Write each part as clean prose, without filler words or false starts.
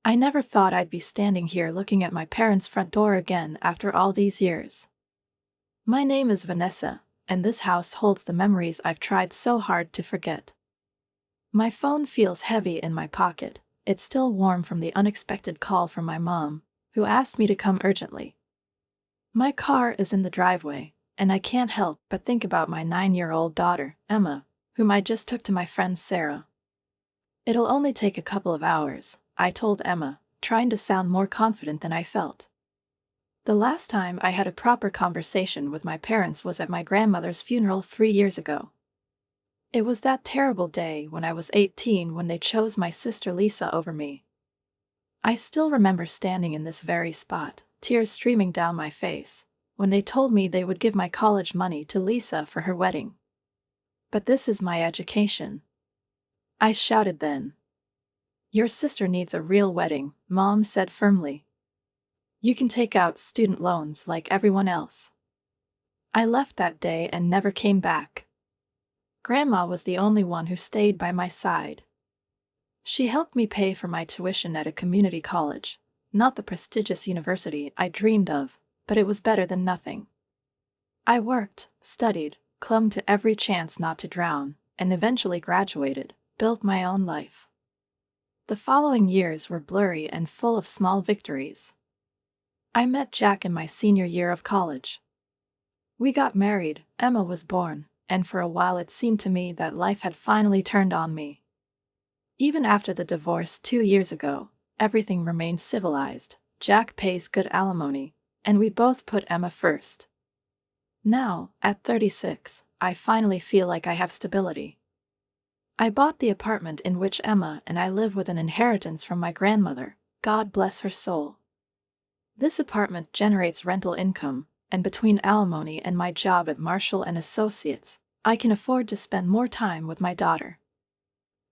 I never thought I'd be standing here looking at my parents' front door again after all these years. My name is Vanessa, and this house holds the memories I've tried so hard to forget. My phone feels heavy in my pocket. It's still warm from the unexpected call from my mom, who asked me to come urgently. My car is in the driveway, and I can't help but think about my 9-year-old daughter, Emma, whom I just took to my friend Sarah. It'll only take a couple of hours, I told Emma, trying to sound more confident than I felt. The last time I had a proper conversation with my parents was at my grandmother's funeral 3 years ago. It was that terrible day when I was 18 when they chose my sister Lisa over me. I still remember standing in this very spot, tears streaming down my face, when they told me they would give my college money to Lisa for her wedding. "But this is my education," I shouted then. "Your sister needs a real wedding," Mom said firmly. "You can take out student loans like everyone else." I left that day and never came back. Grandma was the only one who stayed by my side. She helped me pay for my tuition at a community college, not the prestigious university I dreamed of, but it was better than nothing. I worked, studied, clung to every chance not to drown, and eventually graduated, built my own life. The following years were blurry and full of small victories. I met Jack in my senior year of college. We got married, Emma was born, and for a while it seemed to me that life had finally turned on me. Even after the divorce 2 years ago, everything remained civilized. Jack pays good alimony, and we both put Emma first. Now, at 36, I finally feel like I have stability. I bought the apartment in which Emma and I live with an inheritance from my grandmother, God bless her soul. This apartment generates rental income, and between alimony and my job at Marshall & Associates, I can afford to spend more time with my daughter.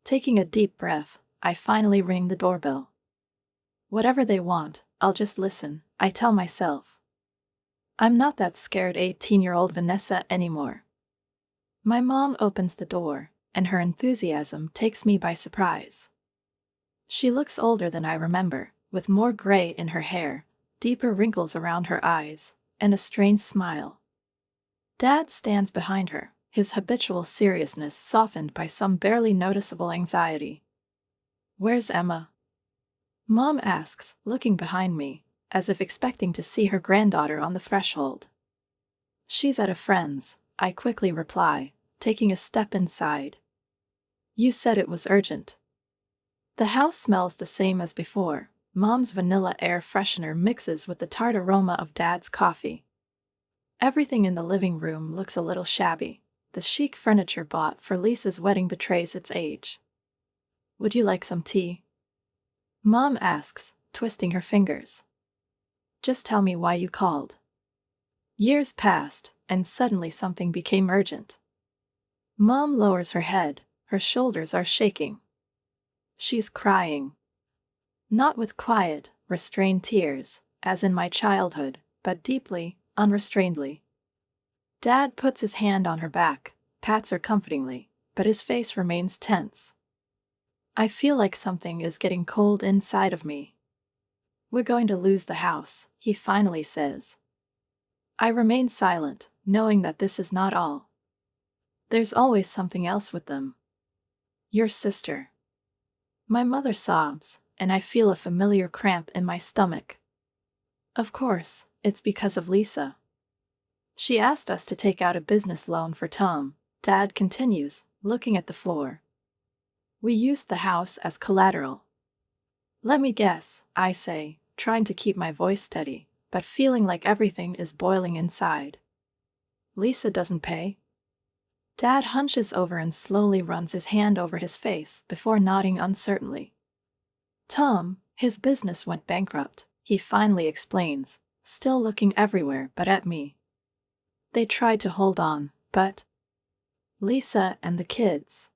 Taking a deep breath, I finally ring the doorbell. Whatever they want, I'll just listen, I tell myself. I'm not that scared 18-year-old Vanessa anymore. My mom opens the door, and her enthusiasm takes me by surprise. She looks older than I remember, with more gray in her hair, deeper wrinkles around her eyes, and a strange smile. Dad stands behind her, his habitual seriousness softened by some barely noticeable anxiety. "Where's Emma?" Mom asks, looking behind me, as if expecting to see her granddaughter on the threshold. "She's at a friend's," I quickly reply, taking a step inside. "You said it was urgent." The house smells the same as before. Mom's vanilla air freshener mixes with the tart aroma of Dad's coffee. Everything in the living room looks a little shabby. The chic furniture bought for Lisa's wedding betrays its age. "Would you like some tea?" Mom asks, twisting her fingers. "Just tell me why you called." Years passed, and suddenly something became urgent. Mom lowers her head, her shoulders are shaking. She's crying. Not with quiet, restrained tears, as in my childhood, but deeply, unrestrainedly. Dad puts his hand on her back, pats her comfortingly, but his face remains tense. I feel like something is getting cold inside of me. "We're going to lose the house," he finally says. I remain silent, knowing that this is not all. There's always something else with them. "Your sister." My mother sobs, and I feel a familiar cramp in my stomach. Of course, it's because of Lisa. She asked us to take out a business loan for Tom, Dad continues, looking at the floor. "We used the house as collateral." "Let me guess," I say, trying to keep my voice steady, but feeling like everything is boiling inside. "Lisa doesn't pay?" Dad hunches over and slowly runs his hand over his face before nodding uncertainly. "Tom, his business went bankrupt," he finally explains, still looking everywhere but at me. "They tried to hold on, but Lisa and the kids.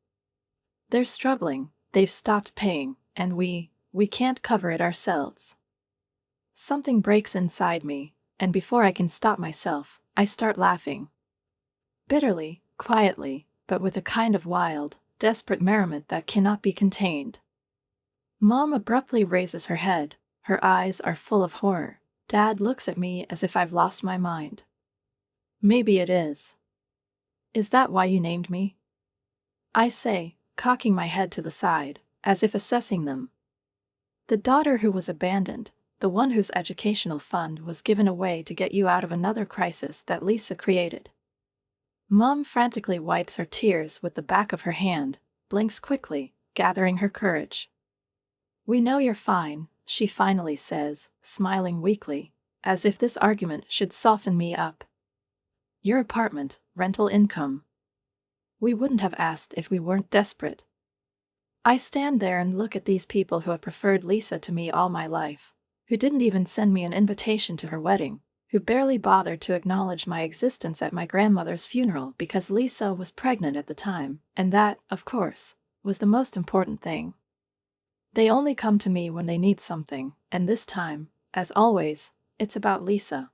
They're struggling, they've stopped paying, and we can't cover it ourselves." Something breaks inside me, and before I can stop myself, I start laughing. Bitterly, quietly, but with a kind of wild, desperate merriment that cannot be contained. Mom abruptly raises her head. Her eyes are full of horror. Dad looks at me as if I've lost my mind. Maybe it is. Is that why you named me? I say, cocking my head to the side, as if assessing them. The daughter who was abandoned, the one whose educational fund was given away to get you out of another crisis that Lisa created. Mom frantically wipes her tears with the back of her hand, blinks quickly, gathering her courage. We know you're fine, she finally says, smiling weakly, as if this argument should soften me up. Your apartment, rental income. We wouldn't have asked if we weren't desperate. I stand there and look at these people who have preferred Lisa to me all my life, who didn't even send me an invitation to her wedding, who barely bothered to acknowledge my existence at my grandmother's funeral because Lisa was pregnant at the time, and that, of course, was the most important thing. They only come to me when they need something, and this time, as always, it's about Lisa.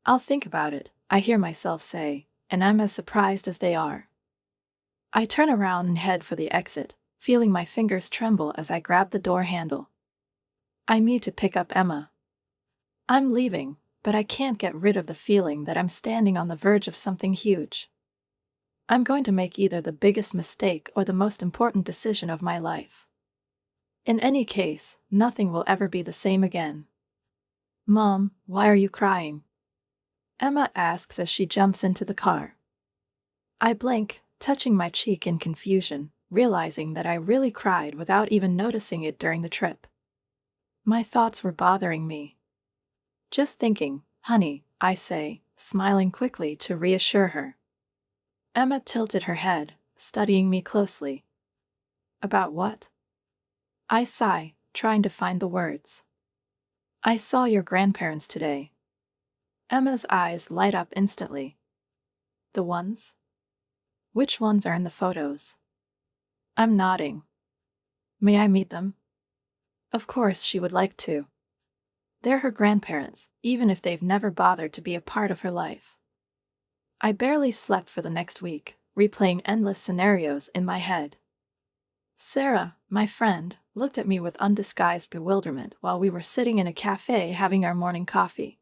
I'll think about it, I hear myself say, and I'm as surprised as they are. I turn around and head for the exit, feeling my fingers tremble as I grab the door handle. I need to pick up Emma. I'm leaving, but I can't get rid of the feeling that I'm standing on the verge of something huge. I'm going to make either the biggest mistake or the most important decision of my life. In any case, nothing will ever be the same again. Mom, why are you crying? Emma asks as she jumps into the car. I blink, touching my cheek in confusion, realizing that I really cried without even noticing it during the trip. My thoughts were bothering me. Just thinking, honey, I say, smiling quickly to reassure her. Emma tilted her head, studying me closely. About what? I sigh, trying to find the words. I saw your grandparents today. Emma's eyes light up instantly. The ones? Which ones are in the photos? I'm nodding. May I meet them? Of course she would like to. They're her grandparents, even if they've never bothered to be a part of her life. I barely slept for the next week, replaying endless scenarios in my head. Sarah, my friend, looked at me with undisguised bewilderment while we were sitting in a cafe having our morning coffee.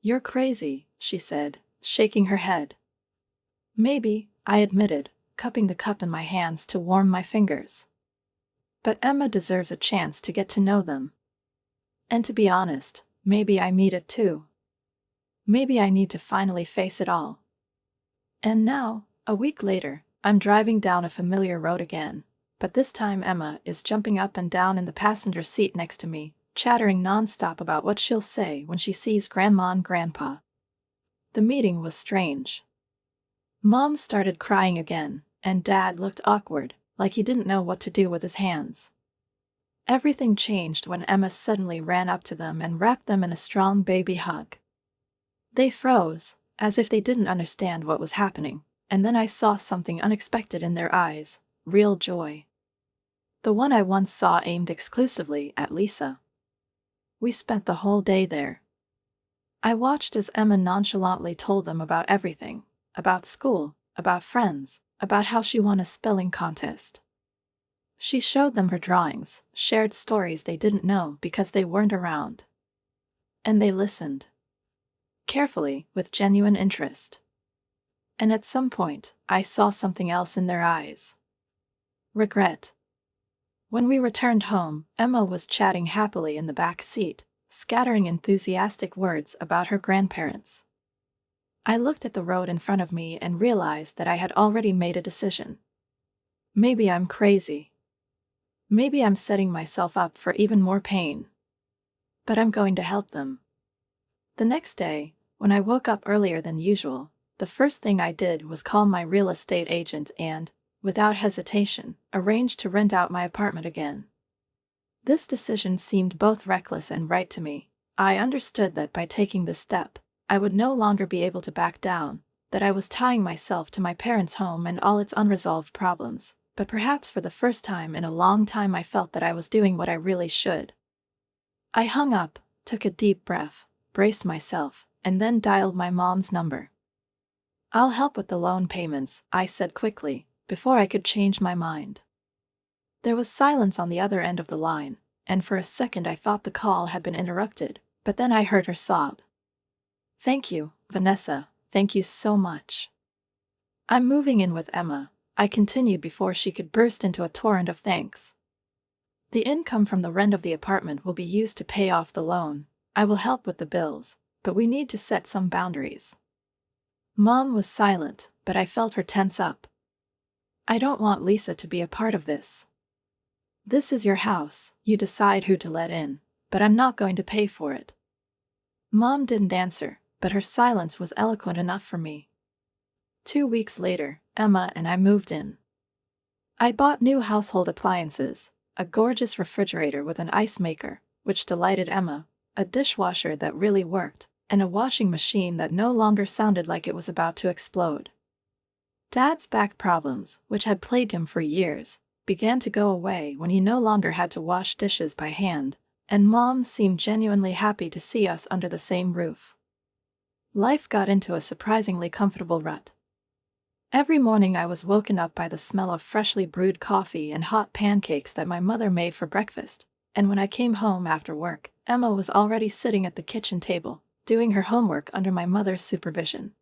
You're crazy, she said, shaking her head. Maybe, I admitted, cupping the cup in my hands to warm my fingers. But Emma deserves a chance to get to know them. And to be honest, maybe I need it too. Maybe I need to finally face it all. And now, a week later, I'm driving down a familiar road again, but this time Emma is jumping up and down in the passenger seat next to me, chattering nonstop about what she'll say when she sees Grandma and Grandpa. The meeting was strange. Mom started crying again, and Dad looked awkward, like he didn't know what to do with his hands. Everything changed when Emma suddenly ran up to them and wrapped them in a strong baby hug. They froze, as if they didn't understand what was happening, and then I saw something unexpected in their eyes, real joy. The one I once saw aimed exclusively at Lisa. We spent the whole day there. I watched as Emma nonchalantly told them about everything, about school, about friends, about how she won a spelling contest. She showed them her drawings, shared stories they didn't know because they weren't around. And they listened. Carefully, with genuine interest. And at some point, I saw something else in their eyes. Regret. When we returned home, Emma was chatting happily in the back seat, scattering enthusiastic words about her grandparents. I looked at the road in front of me and realized that I had already made a decision. Maybe I'm crazy. Maybe I'm setting myself up for even more pain. But I'm going to help them. The next day, when I woke up earlier than usual, the first thing I did was call my real estate agent and, without hesitation, arranged to rent out my apartment again. This decision seemed both reckless and right to me. I understood that by taking this step, I would no longer be able to back down, that I was tying myself to my parents' home and all its unresolved problems, but perhaps for the first time in a long time I felt that I was doing what I really should. I hung up, took a deep breath, braced myself, and then dialed my mom's number. I'll help with the loan payments, I said quickly, before I could change my mind. There was silence on the other end of the line, and for a second I thought the call had been interrupted, but then I heard her sob. "Thank you, Vanessa, thank you so much. I'm moving in with Emma," I continued before she could burst into a torrent of thanks. "The income from the rent of the apartment will be used to pay off the loan. I will help with the bills, but we need to set some boundaries." Mom was silent, but I felt her tense up. "I don't want Lisa to be a part of this. This is your house, you decide who to let in, but I'm not going to pay for it." Mom didn't answer, but her silence was eloquent enough for me. 2 weeks later, Emma and I moved in. I bought new household appliances, a gorgeous refrigerator with an ice maker, which delighted Emma, a dishwasher that really worked, and a washing machine that no longer sounded like it was about to explode. Dad's back problems, which had plagued him for years, began to go away when he no longer had to wash dishes by hand, and Mom seemed genuinely happy to see us under the same roof. Life got into a surprisingly comfortable rut. Every morning I was woken up by the smell of freshly brewed coffee and hot pancakes that my mother made for breakfast, and when I came home after work, Emma was already sitting at the kitchen table, doing her homework under my mother's supervision.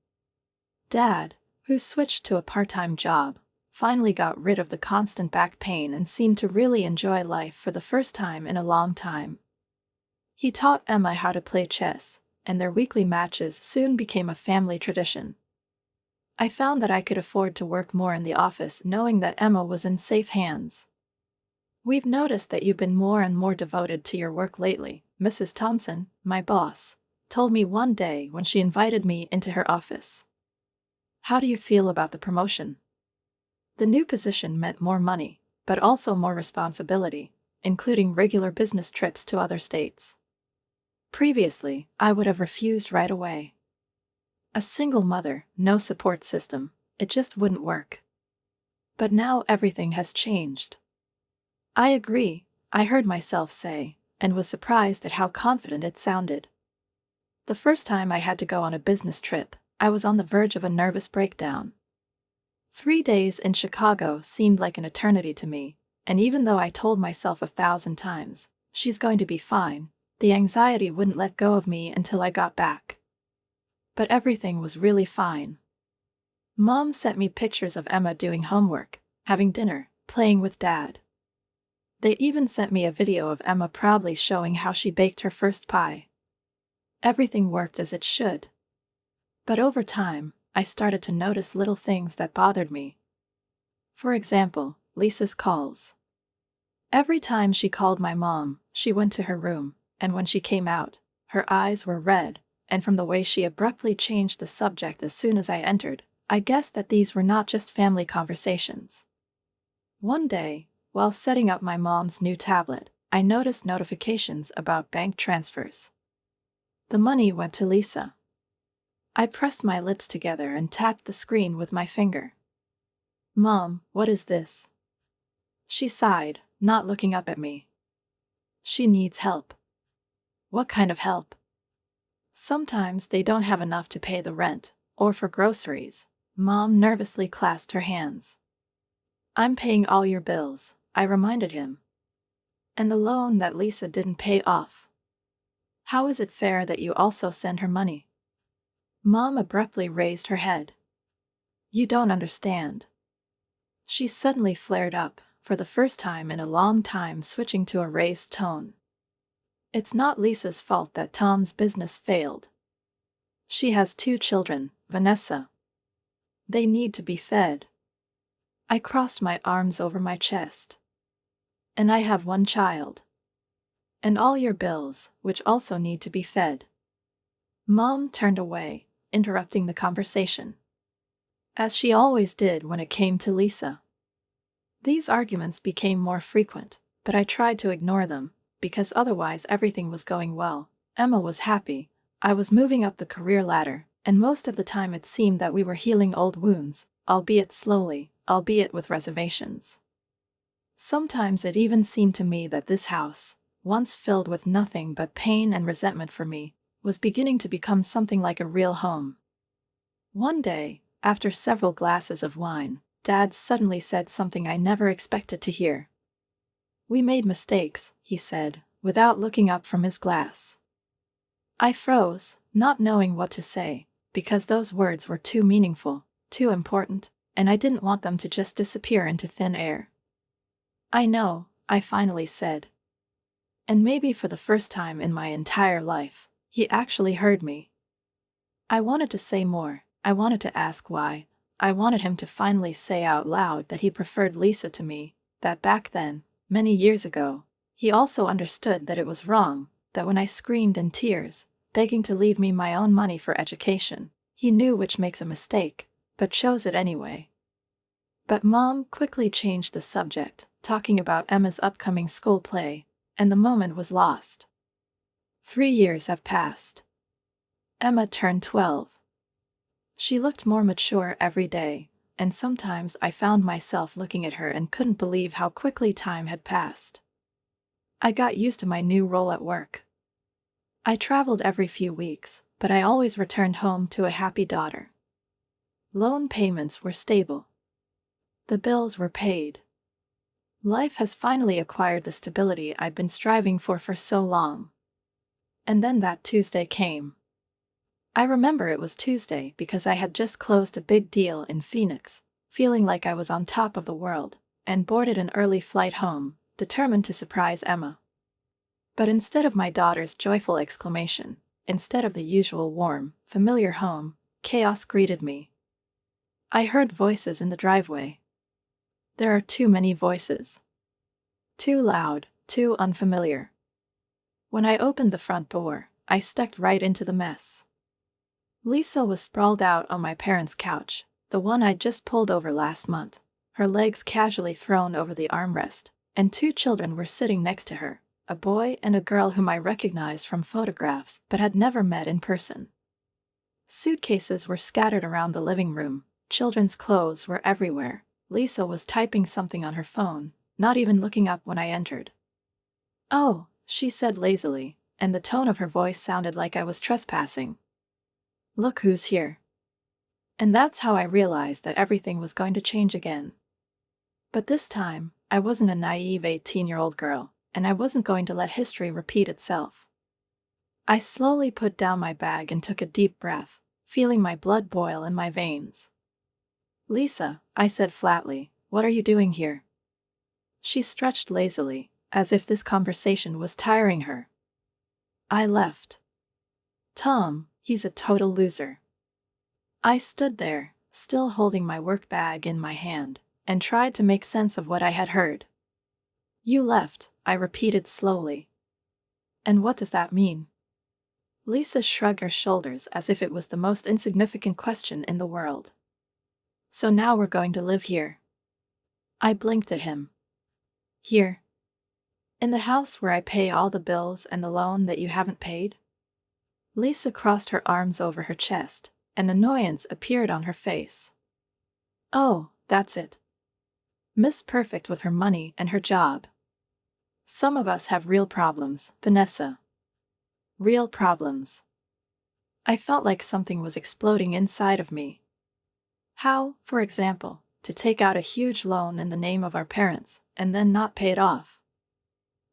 Dad, who switched to a part-time job, finally got rid of the constant back pain and seemed to really enjoy life for the first time in a long time. He taught Emma how to play chess, and their weekly matches soon became a family tradition. I found that I could afford to work more in the office knowing that Emma was in safe hands. "We've noticed that you've been more and more devoted to your work lately," Mrs. Thompson, my boss, told me one day when she invited me into her office. "How do you feel about the promotion?" The new position meant more money, but also more responsibility, including regular business trips to other states. Previously, I would have refused right away. A single mother, no support system, it just wouldn't work. But now everything has changed. "I agree," I heard myself say, and was surprised at how confident it sounded. The first time I had to go on a business trip, I was on the verge of a nervous breakdown. 3 days in Chicago seemed like an eternity to me, and even though I told myself 1,000 times, "She's going to be fine," the anxiety wouldn't let go of me until I got back. But everything was really fine. Mom sent me pictures of Emma doing homework, having dinner, playing with Dad. They even sent me a video of Emma proudly showing how she baked her first pie. Everything worked as it should. But over time, I started to notice little things that bothered me. For example, Lisa's calls. Every time she called my mom, she went to her room, and when she came out, her eyes were red, and from the way she abruptly changed the subject as soon as I entered, I guessed that these were not just family conversations. One day, while setting up my mom's new tablet, I noticed notifications about bank transfers. The money went to Lisa. I pressed my lips together and tapped the screen with my finger. "Mom, what is this?" She sighed, not looking up at me. "She needs help." "What kind of help?" "Sometimes they don't have enough to pay the rent, or for groceries." Mom nervously clasped her hands. "I'm paying all your bills," I reminded him. "And the loan that Lisa didn't pay off. How is it fair that you also send her money?" Mom abruptly raised her head. "You don't understand." She suddenly flared up, for the first time in a long time switching to a raised tone. "It's not Lisa's fault that Tom's business failed. She has 2 children, Vanessa. They need to be fed." I crossed my arms over my chest. "And I have 1 child. And all your bills, which also need to be fed." Mom turned away, interrupting the conversation. As she always did when it came to Lisa. These arguments became more frequent, but I tried to ignore them, because otherwise everything was going well. Emma was happy, I was moving up the career ladder, and most of the time it seemed that we were healing old wounds, albeit slowly, albeit with reservations. Sometimes it even seemed to me that this house, once filled with nothing but pain and resentment for me, was beginning to become something like a real home. One day, after several glasses of wine, Dad suddenly said something I never expected to hear. We made mistakes, he said, without looking up from his glass. I froze, not knowing what to say, because those words were too meaningful, too important, and I didn't want them to just disappear into thin air. I know, I finally said. And maybe for the first time in my entire life, he actually heard me. I wanted to say more. I wanted to ask why. I wanted him to finally say out loud that he preferred Lisa to me, that back then, many years ago, he also understood that it was wrong, that when I screamed in tears, begging to leave me my own money for education, he knew which makes a mistake, but chose it anyway. But Mom quickly changed the subject, talking about Emma's upcoming school play, and the moment was lost. 3 years have passed. Emma turned 12. She looked more mature every day, and sometimes I found myself looking at her and couldn't believe how quickly time had passed. I got used to my new role at work. I traveled every few weeks, but I always returned home to a happy daughter. Loan payments were stable. The bills were paid. Life has finally acquired the stability I'd been striving for so long. And then that Tuesday came. I remember it was Tuesday because I had just closed a big deal in Phoenix, feeling like I was on top of the world, and boarded an early flight home, determined to surprise Emma. But instead of my daughter's joyful exclamation, instead of the usual warm, familiar home, chaos greeted me. I heard voices in the driveway. There are too many voices. Too loud, too unfamiliar. When I opened the front door, I stepped right into the mess. Lisa was sprawled out on my parents' couch, the one I'd just pulled over last month, her legs casually thrown over the armrest, and 2 children were sitting next to her, a boy and a girl whom I recognized from photographs but had never met in person. Suitcases were scattered around the living room, children's clothes were everywhere. Lisa was typing something on her phone, not even looking up when I entered. "Oh," she said lazily, and the tone of her voice sounded like I was trespassing. "Look who's here." And that's how I realized that everything was going to change again. But this time, I wasn't a naive 18-year-old girl, and I wasn't going to let history repeat itself. I slowly put down my bag and took a deep breath, feeling my blood boil in my veins. "Lisa," I said flatly, "what are you doing here?" She stretched lazily, as if this conversation was tiring her. "I left. Tom, he's a total loser." I stood there, still holding my work bag in my hand, and tried to make sense of what I had heard. "You left," I repeated slowly. "And what does that mean?" Lisa shrugged her shoulders as if it was the most insignificant question in the world. "So now we're going to live here." I blinked at him. "Here? In the house where I pay all the bills and the loan that you haven't paid?" Lisa crossed her arms over her chest, and annoyance appeared on her face. "Oh, that's it. Miss Perfect with her money and her job. Some of us have real problems, Vanessa. Real problems." I felt like something was exploding inside of me. How, for example, to take out a huge loan in the name of our parents, and then not pay it off?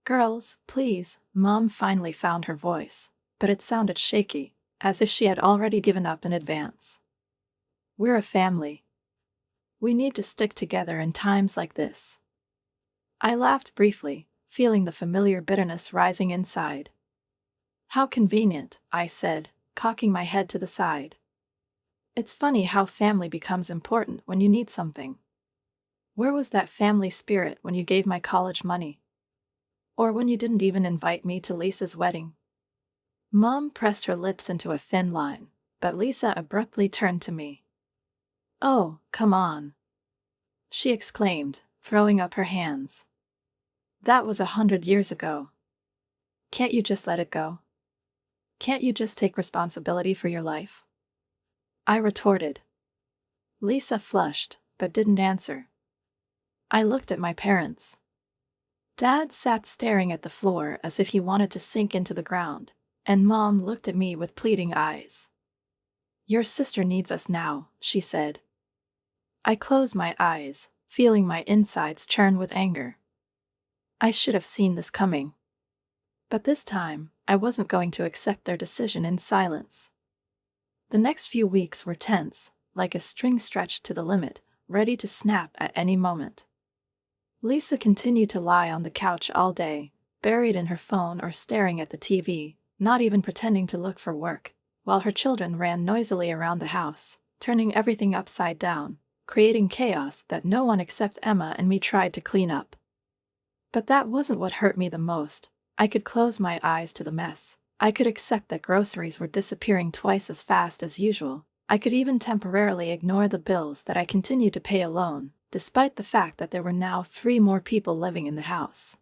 "Girls, please," Mom finally found her voice, but it sounded shaky, as if she had already given up in advance. "We're a family. We need to stick together in times like this." I laughed briefly, feeling the familiar bitterness rising inside. "How convenient," I said, cocking my head to the side. "It's funny how family becomes important when you need something. Where was that family spirit when you gave my college money? Or when you didn't even invite me to Lisa's wedding?" Mom pressed her lips into a thin line, but Lisa abruptly turned to me. "Oh, come on," she exclaimed, throwing up her hands. "That was 100 years ago. Can't you just let it go? Can't you just take responsibility for your life?" I retorted. Lisa flushed, but didn't answer. I looked at my parents. Dad sat staring at the floor as if he wanted to sink into the ground, and Mom looked at me with pleading eyes. "Your sister needs us now," she said. I closed my eyes, feeling my insides churn with anger. I should have seen this coming. But this time, I wasn't going to accept their decision in silence. The next few weeks were tense, like a string stretched to the limit, ready to snap at any moment. Lisa continued to lie on the couch all day, buried in her phone or staring at the TV, not even pretending to look for work, while her children ran noisily around the house, turning everything upside down, creating chaos that no one except Emma and me tried to clean up. But that wasn't what hurt me the most. I could close my eyes to the mess. I could accept that groceries were disappearing twice as fast as usual. I could even temporarily ignore the bills that I continued to pay alone, despite the fact that there were now 3 more people living in the house.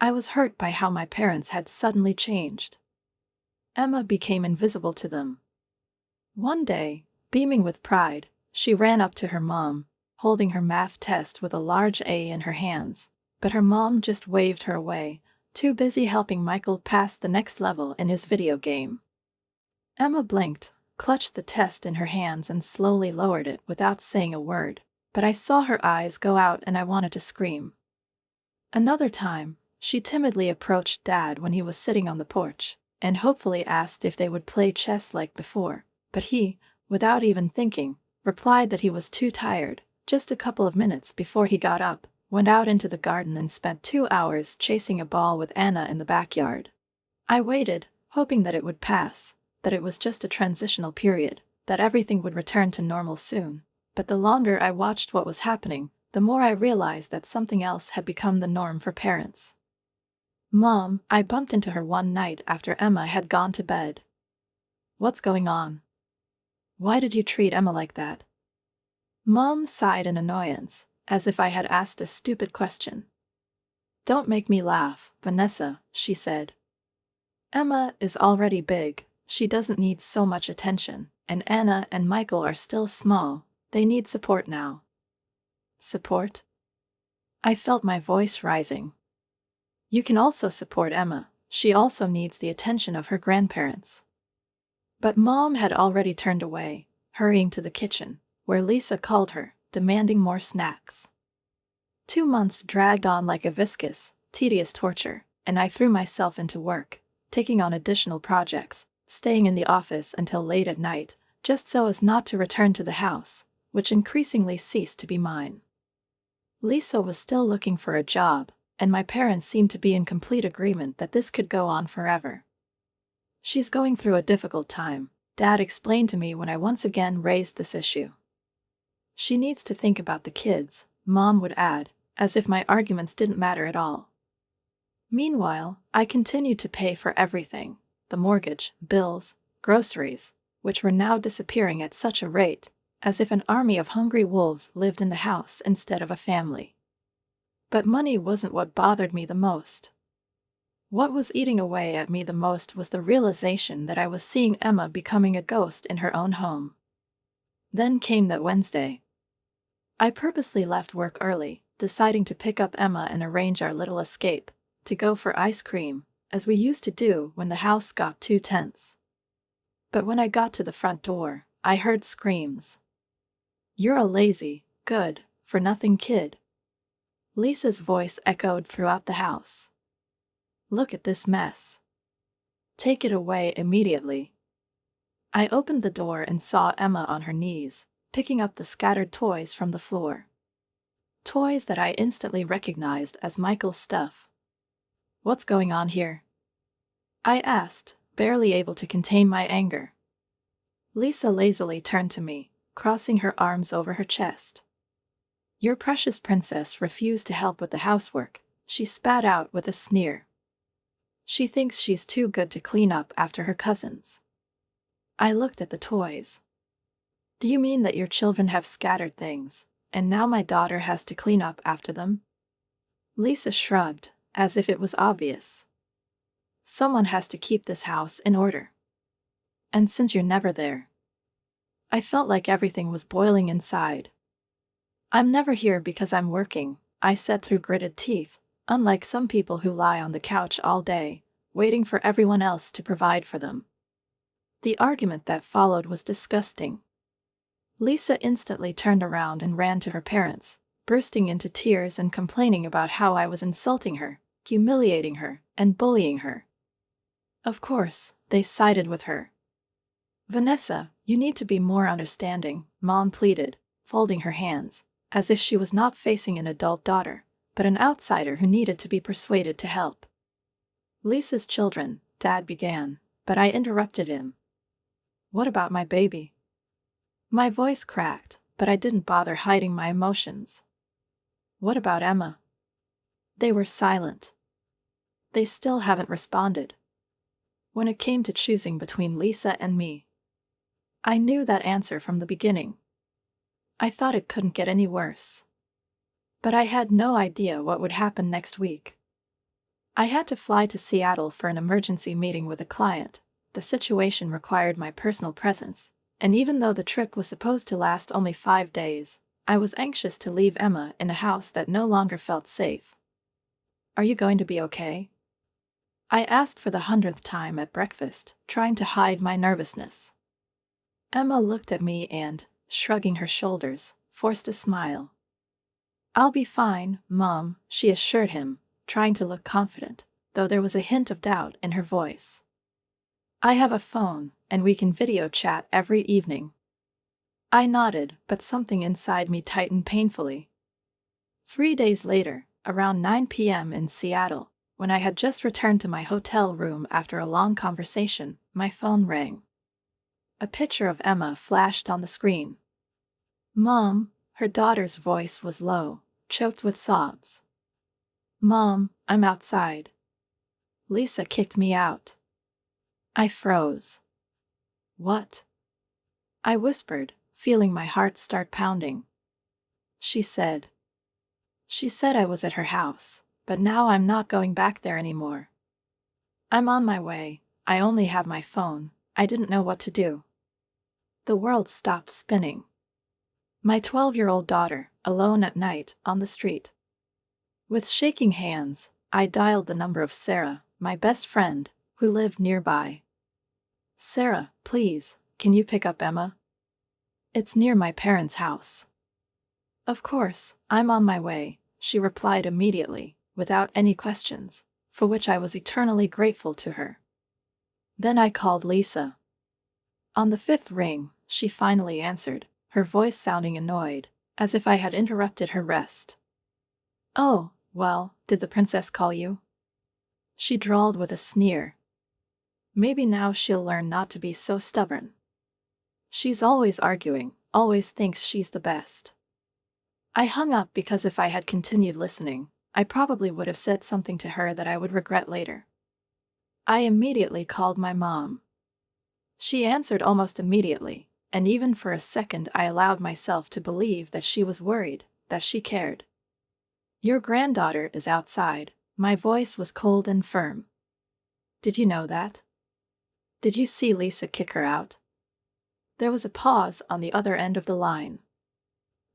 I was hurt by how my parents had suddenly changed. Emma became invisible to them. One day, beaming with pride, she ran up to her mom, holding her math test with a large A in her hands, but her mom just waved her away, too busy helping Michael pass the next level in his video game. Emma blinked, clutched the test in her hands and slowly lowered it without saying a word, but I saw her eyes go out and I wanted to scream. Another time, she timidly approached Dad when he was sitting on the porch, and hopefully asked if they would play chess like before, but he, without even thinking, replied that he was too tired. Just a couple of minutes before he got up, went out into the garden and spent 2 hours chasing a ball with Anna in the backyard. I waited, hoping that it would pass, that it was just a transitional period, that everything would return to normal soon. But the longer I watched what was happening, the more I realized that something else had become the norm for parents. Mom, I bumped into her one night after Emma had gone to bed. What's going on? Why did you treat Emma like that? Mom sighed in annoyance, as if I had asked a stupid question. Don't make me laugh, Vanessa, she said. Emma is already big, she doesn't need so much attention, and Anna and Michael are still small, they need support now. Support? I felt my voice rising. You can also support Emma, she also needs the attention of her grandparents. But Mom had already turned away, hurrying to the kitchen, where Lisa called her, demanding more snacks. 2 months dragged on like a viscous, tedious torture, and I threw myself into work, taking on additional projects, staying in the office until late at night, just so as not to return to the house, which increasingly ceased to be mine. Lisa was still looking for a job, and my parents seemed to be in complete agreement that this could go on forever. She's going through a difficult time, Dad explained to me when I once again raised this issue. She needs to think about the kids, Mom would add, as if my arguments didn't matter at all. Meanwhile, I continued to pay for everything, the mortgage, bills, groceries, which were now disappearing at such a rate, as if an army of hungry wolves lived in the house instead of a family. But money wasn't what bothered me the most. What was eating away at me the most was the realization that I was seeing Emma becoming a ghost in her own home. Then came that Wednesday. I purposely left work early, deciding to pick up Emma and arrange our little escape, to go for ice cream, as we used to do when the house got too tense. But when I got to the front door, I heard screams. You're a lazy, good-for-nothing kid. Lisa's voice echoed throughout the house. Look at this mess. Take it away immediately. I opened the door and saw Emma on her knees, picking up the scattered toys from the floor. Toys that I instantly recognized as Michael's stuff. What's going on here? I asked, barely able to contain my anger. Lisa lazily turned to me, crossing her arms over her chest. Your precious princess refused to help with the housework, she spat out with a sneer. She thinks she's too good to clean up after her cousins. I looked at the toys. Do you mean that your children have scattered things, and now my daughter has to clean up after them? Lisa shrugged, as if it was obvious. Someone has to keep this house in order. And since you're never there. I felt like everything was boiling inside. I'm never here because I'm working, I said through gritted teeth, unlike some people who lie on the couch all day, waiting for everyone else to provide for them. The argument that followed was disgusting. Lisa instantly turned around and ran to her parents, bursting into tears and complaining about how I was insulting her, humiliating her, and bullying her. Of course, they sided with her. "Vanessa, you need to be more understanding," Mom pleaded, folding her hands, as if she was not facing an adult daughter, but an outsider who needed to be persuaded to help. "Lisa's children," Dad began, but I interrupted him. "What about my baby?" My voice cracked, but I didn't bother hiding my emotions. "What about Emma?" They were silent. They still haven't responded. When it came to choosing between Lisa and me, I knew that answer from the beginning. I thought it couldn't get any worse. But I had no idea what would happen next week. I had to fly to Seattle for an emergency meeting with a client. The situation required my personal presence, and even though the trip was supposed to last only 5 days, I was anxious to leave Emma in a house that no longer felt safe. "Are you going to be okay?" I asked for the 100th time at breakfast, trying to hide my nervousness. Emma looked at me and, shrugging her shoulders, forced a smile. "I'll be fine, Mom," she assured him, trying to look confident, though there was a hint of doubt in her voice. "I have a phone, and we can video chat every evening." I nodded, but something inside me tightened painfully. 3 days later, around 9 p.m. in Seattle, when I had just returned to my hotel room after a long conversation, my phone rang. A picture of Emma flashed on the screen. "Mom," her daughter's voice was low, choked with sobs. "Mom, I'm outside. Lisa kicked me out." I froze. "What?" I whispered, feeling my heart start pounding. She said I was at her house, but now I'm not going back there anymore. I'm on my way. I only have my phone. I didn't know what to do. The world stopped spinning. My 12-year-old daughter, alone at night, on the street. With shaking hands, I dialed the number of Sarah, my best friend, who lived nearby. "Sarah, please, can you pick up Emma? It's near my parents' house." "Of course, I'm on my way," she replied immediately, without any questions, for which I was eternally grateful to her. Then I called Lisa. On the 5th ring, she finally answered, her voice sounding annoyed, as if I had interrupted her rest. "Oh, well, did the princess call you?" she drawled with a sneer. Maybe now she'll learn not to be so stubborn. She's always arguing, always thinks she's the best. I hung up because if I had continued listening, I probably would have said something to her that I would regret later. I immediately called my mom. She answered almost immediately, and even for a second I allowed myself to believe that she was worried, that she cared. "Your granddaughter is outside." My voice was cold and firm. "Did you know that? Did you see Lisa kick her out?" There was a pause on the other end of the line.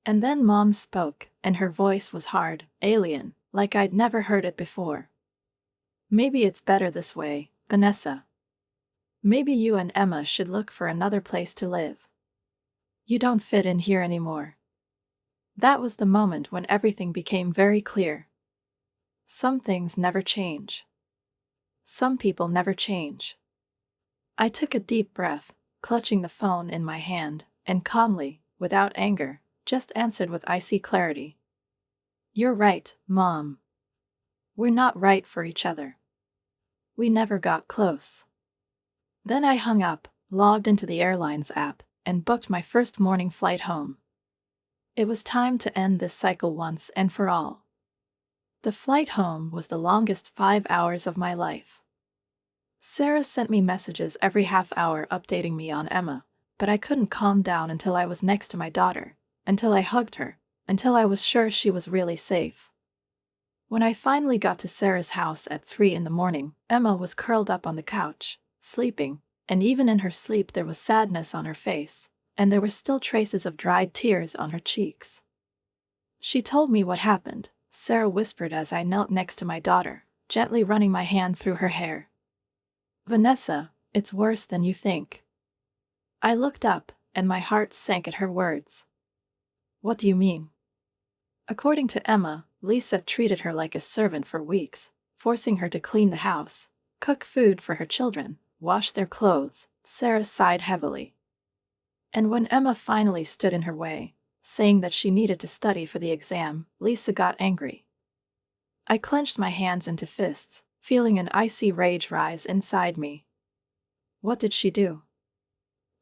And then Mom spoke, and her voice was hard, alien, like I'd never heard it before. "Maybe it's better this way, Vanessa. Maybe you and Emma should look for another place to live. You don't fit in here anymore." That was the moment when everything became very clear. Some things never change. Some people never change. I took a deep breath, clutching the phone in my hand, and calmly, without anger, just answered with icy clarity. "You're right, Mom. We're not right for each other. We never got close." Then I hung up, logged into the airlines app, and booked my first morning flight home. It was time to end this cycle once and for all. The flight home was the longest 5 hours of my life. Sarah sent me messages every half hour updating me on Emma, but I couldn't calm down until I was next to my daughter, until I hugged her, until I was sure she was really safe. When I finally got to Sarah's house at 3 in the morning, Emma was curled up on the couch, sleeping, and even in her sleep there was sadness on her face, and there were still traces of dried tears on her cheeks. "She told me what happened," Sarah whispered as I knelt next to my daughter, gently running my hand through her hair. "Vanessa, it's worse than you think." I looked up, and my heart sank at her words. "What do you mean?" According to Emma, Lisa treated her like a servant for weeks, forcing her to clean the house, cook food for her children, wash their clothes. Sarah sighed heavily. And when Emma finally stood in her way, saying that she needed to study for the exam, Lisa got angry. I clenched my hands into fists, feeling an icy rage rise inside me. What did she do?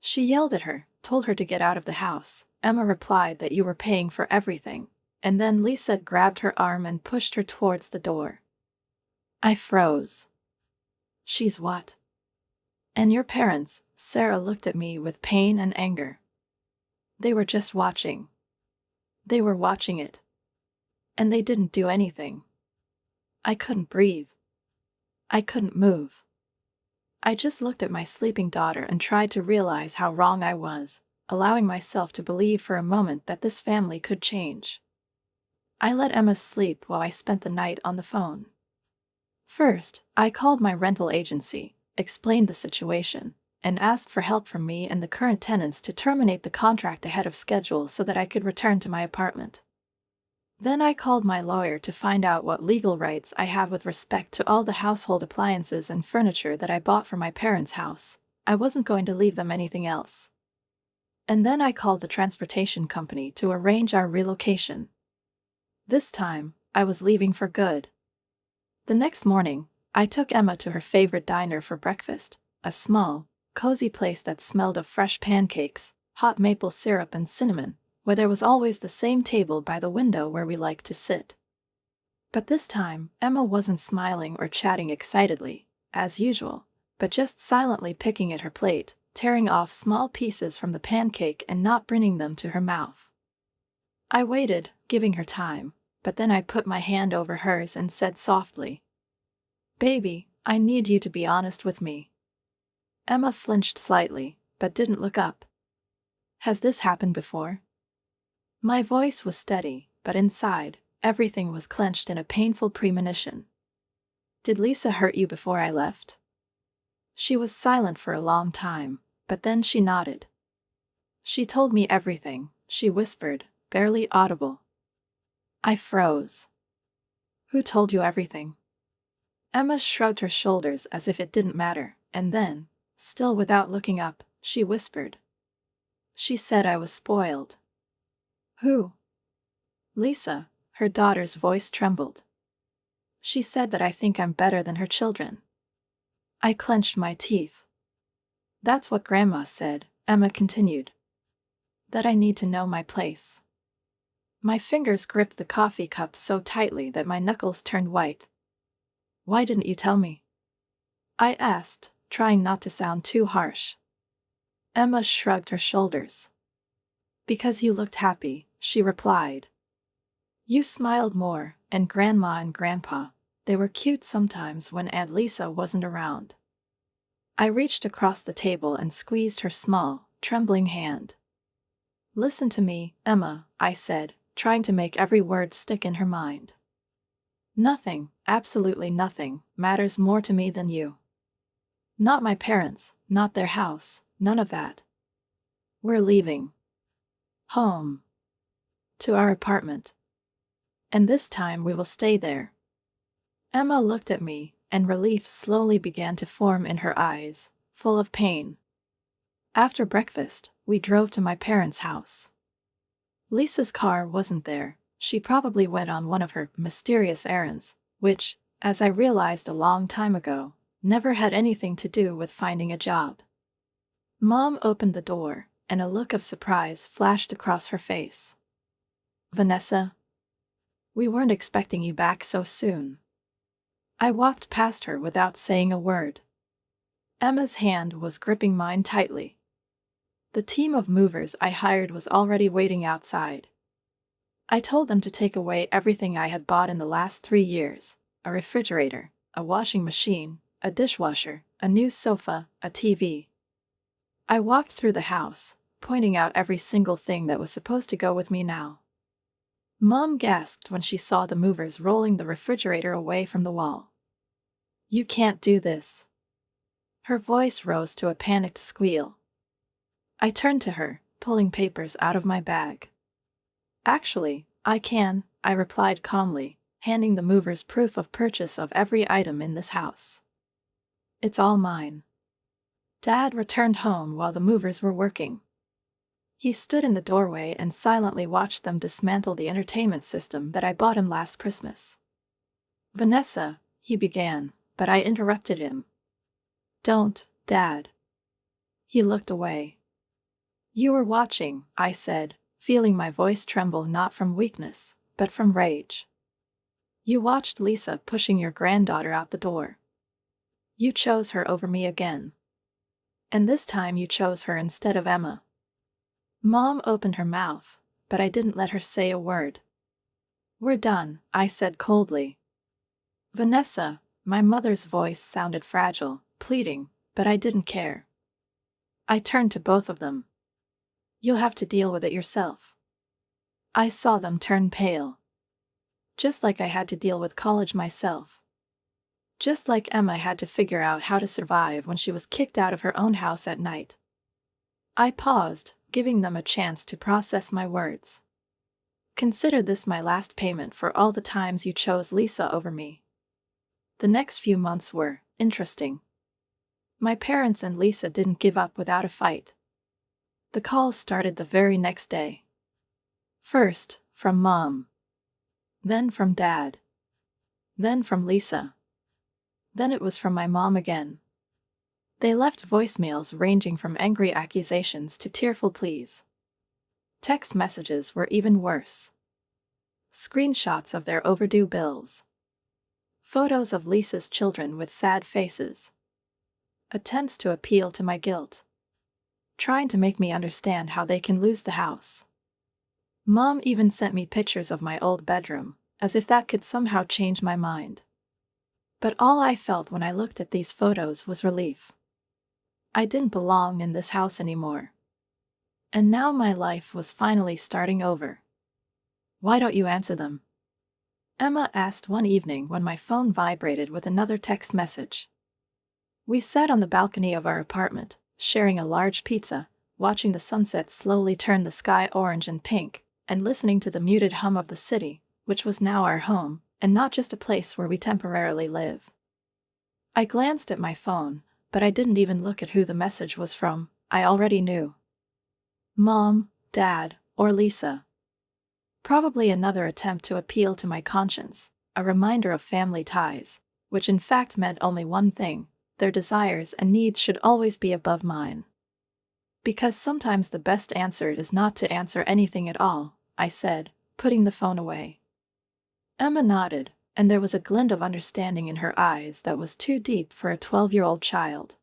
She yelled at her, told her to get out of the house. Emma replied that you were paying for everything, and then Lisa grabbed her arm and pushed her towards the door. I froze. She's what? And your parents? Sarah looked at me with pain and anger. They were just watching. They were watching it. And they didn't do anything. I couldn't breathe. I couldn't move. I just looked at my sleeping daughter and tried to realize how wrong I was, allowing myself to believe for a moment that this family could change. I let Emma sleep while I spent the night on the phone. First, I called my rental agency, explained the situation, and asked for help from me and the current tenants to terminate the contract ahead of schedule so that I could return to my apartment. Then I called my lawyer to find out what legal rights I have with respect to all the household appliances and furniture that I bought for my parents' house. I wasn't going to leave them anything else. And then I called the transportation company to arrange our relocation. This time, I was leaving for good. The next morning, I took Emma to her favorite diner for breakfast, a small, cozy place that smelled of fresh pancakes, hot maple syrup and cinnamon, where there was always the same table by the window where we liked to sit. But this time, Emma wasn't smiling or chatting excitedly, as usual, but just silently picking at her plate, tearing off small pieces from the pancake and not bringing them to her mouth. I waited, giving her time, but then I put my hand over hers and said softly, "Baby, I need you to be honest with me." Emma flinched slightly, but didn't look up. "Has this happened before?" My voice was steady, but inside, everything was clenched in a painful premonition. "Did Lisa hurt you before I left?" She was silent for a long time, but then she nodded. "She told me everything," she whispered, barely audible. I froze. "Who told you everything?" Emma shrugged her shoulders as if it didn't matter, and then, still without looking up, she whispered. "She said I was spoiled." "Who?" "Lisa," her daughter's voice trembled. "She said that I think I'm better than her children." I clenched my teeth. "That's what Grandma said," Emma continued. "That I need to know my place." My fingers gripped the coffee cup so tightly that my knuckles turned white. "Why didn't you tell me?" I asked, trying not to sound too harsh. Emma shrugged her shoulders. "Because you looked happy," she replied. "You smiled more, and Grandma and Grandpa, they were cute sometimes when Aunt Lisa wasn't around." I reached across the table and squeezed her small, trembling hand. "Listen to me, Emma," I said, trying to make every word stick in her mind. "Nothing, absolutely nothing, matters more to me than you. Not my parents, not their house, none of that. We're leaving. Home. To our apartment. And this time we will stay there." Emma looked at me, and relief slowly began to form in her eyes, full of pain. After breakfast, we drove to my parents' house. Lisa's car wasn't there. She probably went on one of her mysterious errands, which, as I realized a long time ago, never had anything to do with finding a job. Mom opened the door, and a look of surprise flashed across her face. "Vanessa? We weren't expecting you back so soon." I walked past her without saying a word. Emma's hand was gripping mine tightly. The team of movers I hired was already waiting outside. I told them to take away everything I had bought in the last 3 years: a refrigerator, a washing machine, a dishwasher, a new sofa, a TV. I walked through the house, pointing out every single thing that was supposed to go with me now. Mom gasped when she saw the movers rolling the refrigerator away from the wall. "You can't do this." Her voice rose to a panicked squeal. I turned to her, pulling papers out of my bag. "Actually, I can," I replied calmly, handing the movers proof of purchase of every item in this house. It's all mine. Dad returned home while the movers were working. He stood in the doorway and silently watched them dismantle the entertainment system that I bought him last Christmas. Vanessa, he began, but I interrupted him. Don't, Dad. He looked away. You were watching, I said, feeling my voice tremble not from weakness, but from rage. You watched Lisa pushing your granddaughter out the door. You chose her over me again. And this time you chose her instead of Emma. Mom opened her mouth, but I didn't let her say a word. We're done, I said coldly. Vanessa, my mother's voice sounded fragile, pleading, but I didn't care. I turned to both of them. You'll have to deal with it yourself. I saw them turn pale. Just like I had to deal with college myself. Just like Emma had to figure out how to survive when she was kicked out of her own house at night. I paused, giving them a chance to process my words. Consider this my last payment for all the times you chose Lisa over me. The next few months were interesting. My parents and Lisa didn't give up without a fight. The calls started the very next day. First, from Mom. Then from Dad. Then from Lisa. Then it was from my mom again. They left voicemails ranging from angry accusations to tearful pleas. Text messages were even worse. Screenshots of their overdue bills. Photos of Lisa's children with sad faces. Attempts to appeal to my guilt. Trying to make me understand how they can lose the house. Mom even sent me pictures of my old bedroom, as if that could somehow change my mind. But all I felt when I looked at these photos was relief. I didn't belong in this house anymore. And now my life was finally starting over. Why don't you answer them? Emma asked one evening when my phone vibrated with another text message. We sat on the balcony of our apartment, sharing a large pizza, watching the sunset slowly turn the sky orange and pink, and listening to the muted hum of the city, which was now our home, and not just a place where we temporarily live. I glanced at my phone, but I didn't even look at who the message was from. I already knew. Mom, Dad, or Lisa. Probably another attempt to appeal to my conscience, a reminder of family ties, which in fact meant only one thing: their desires and needs should always be above mine. Because sometimes the best answer is not to answer anything at all, I said, putting the phone away. Emma nodded, and there was a glint of understanding in her eyes that was too deep for a 12-year-old child.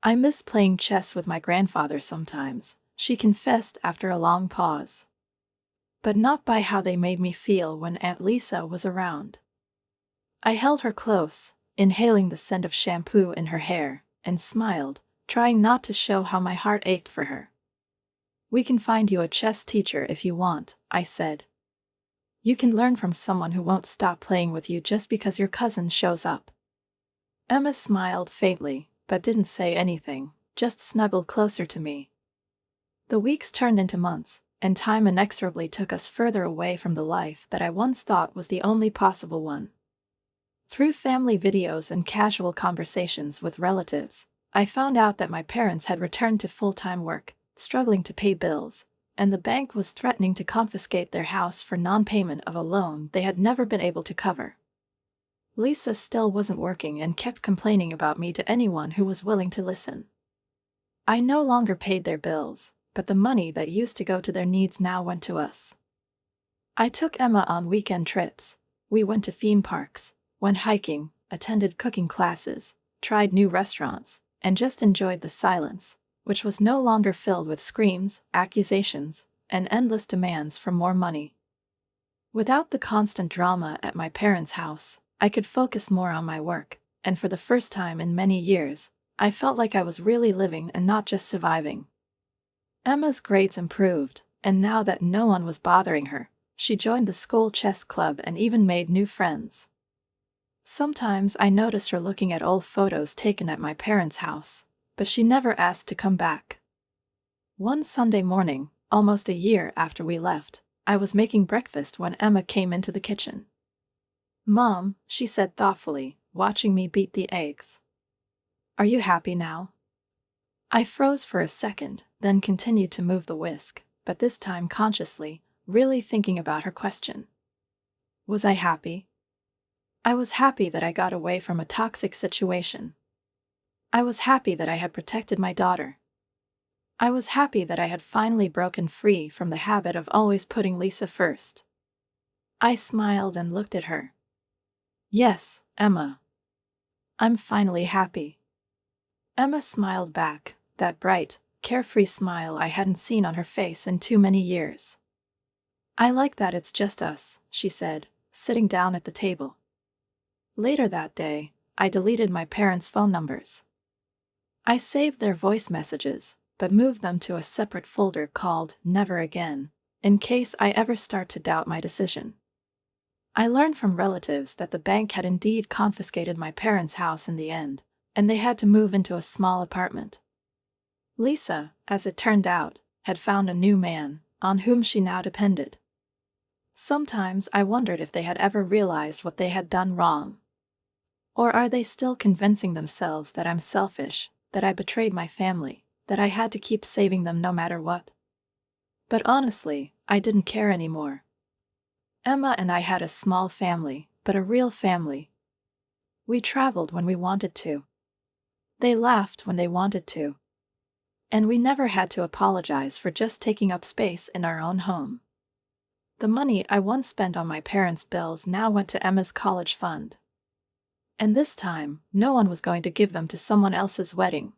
I miss playing chess with my grandfather sometimes, she confessed after a long pause. But not by how they made me feel when Aunt Lisa was around. I held her close, inhaling the scent of shampoo in her hair, and smiled, trying not to show how my heart ached for her. We can find you a chess teacher if you want, I said. You can learn from someone who won't stop playing with you just because your cousin shows up. Emma smiled faintly, but didn't say anything, just snuggled closer to me. The weeks turned into months, and time inexorably took us further away from the life that I once thought was the only possible one. Through family videos and casual conversations with relatives, I found out that my parents had returned to full-time work, struggling to pay bills, and the bank was threatening to confiscate their house for non-payment of a loan they had never been able to cover. Lisa still wasn't working and kept complaining about me to anyone who was willing to listen. I no longer paid their bills, but the money that used to go to their needs now went to us. I took Emma on weekend trips. We went to theme parks, went hiking, attended cooking classes, tried new restaurants, and just enjoyed the silence, which was no longer filled with screams, accusations, and endless demands for more money. Without the constant drama at my parents' house, I could focus more on my work, and for the first time in many years, I felt like I was really living and not just surviving. Emma's grades improved, and now that no one was bothering her, she joined the school chess club and even made new friends. Sometimes I noticed her looking at old photos taken at my parents' house, but she never asked to come back. One Sunday morning, almost a year after we left, I was making breakfast when Emma came into the kitchen. "Mom," she said thoughtfully, watching me beat the eggs. "Are you happy now?" I froze for a second, then continued to move the whisk, but this time consciously, really thinking about her question. Was I happy? I was happy that I got away from a toxic situation. I was happy that I had protected my daughter. I was happy that I had finally broken free from the habit of always putting Lisa first. I smiled and looked at her. "Yes, Emma. I'm finally happy." Emma smiled back, that bright, carefree smile I hadn't seen on her face in too many years. "I like that it's just us," she said, sitting down at the table. Later that day, I deleted my parents' phone numbers. I saved their voice messages, but moved them to a separate folder called Never Again, in case I ever start to doubt my decision. I learned from relatives that the bank had indeed confiscated my parents' house in the end, and they had to move into a small apartment. Lisa, as it turned out, had found a new man, on whom she now depended. Sometimes I wondered if they had ever realized what they had done wrong. Or are they still convincing themselves that I'm selfish, that I betrayed my family, that I had to keep saving them no matter what? But honestly, I didn't care anymore. Emma and I had a small family, but a real family. We traveled when we wanted to. They laughed when they wanted to. And we never had to apologize for just taking up space in our own home. The money I once spent on my parents' bills now went to Emma's college fund. And this time, no one was going to give them to someone else's wedding.